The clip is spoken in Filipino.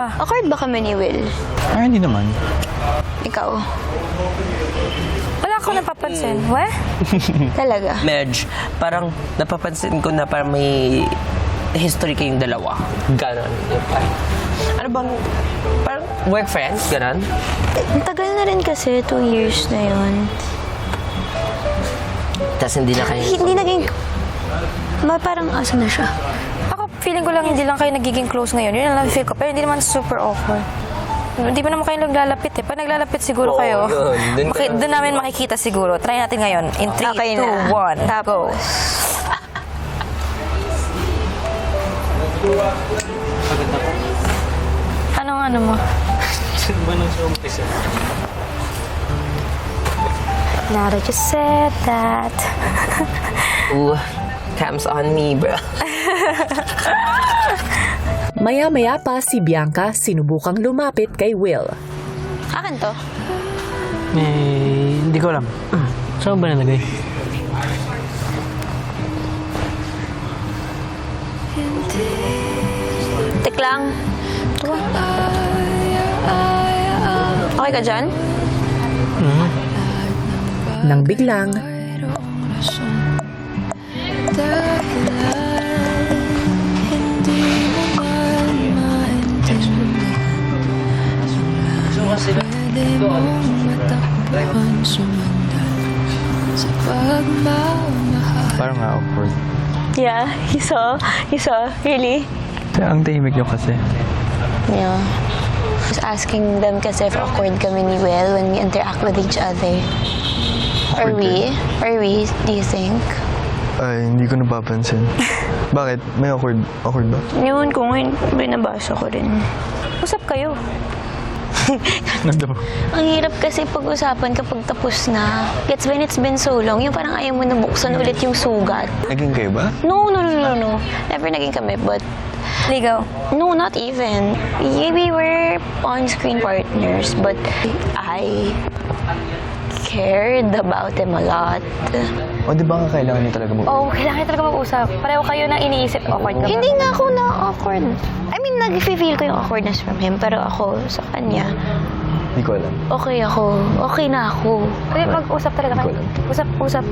Awkward ba kami ni Will? Hindi naman. Ikaw? Wala akong napapansin. What? Talaga? Medj, parang napapansin ko na parang may history kayong dalawa. Ganon. Yung parang, ano bang, parang work friends? Ganon? Ang tagal na rin kasi, 2 years na yun. Tapos hindi na kayo... Hindi naging... Parang asa na siya. Ako, feeling ko lang hindi lang kayo nagiging close ngayon. Yun lang feel ko. Pero hindi naman super awkward. Hindi pa naman kayo naglalapit eh. Pag naglalapit siguro kayo, yun. doon namin makikita siguro. Try natin ngayon. In 3, Okay 2, na. 1, Tapos, Anong ano mo? Now that you said that. Ooh, cams on me, bro. Maya-maya pa si Bianca sinubukang lumapit kay Will. akin to. Hindi ko alam. Saan ba nalagay? Tik lang. Okay ka dyan? Nang biglang, Parang awkward. Yeah, you saw? Really? Ang tahimik nyo kasi. Yeah. I was asking them kasi if awkward kami ni Will when we interact with each other. Are we? Do you think? Ay, hindi ko napapansin. Bakit? May awkward ba? Yun, kung binabasa ko rin. Usap kayo. Nando. Ang hirap kasi pag-usapan kapag tapos na. Gets when it's been so long, yung parang ayaw mo na buksan ulit yung sugat. Naging kayo ba? No. Never naging kami, but Ligaw. no, not even. We were on-screen partners, but I cared about him a lot. O di ba kailangan nyo talaga Oh, kailangan talaga mag-usap. Pareho kayo na iniisip. Awkward ka ba? Hindi nga ako na-awkward. I mean, nag-feel ko yung awkwardness from him, pero ako sa kanya, Hindi ko alam. okay ako. Okay na ako. Mag-usap talaga kayo. Usap.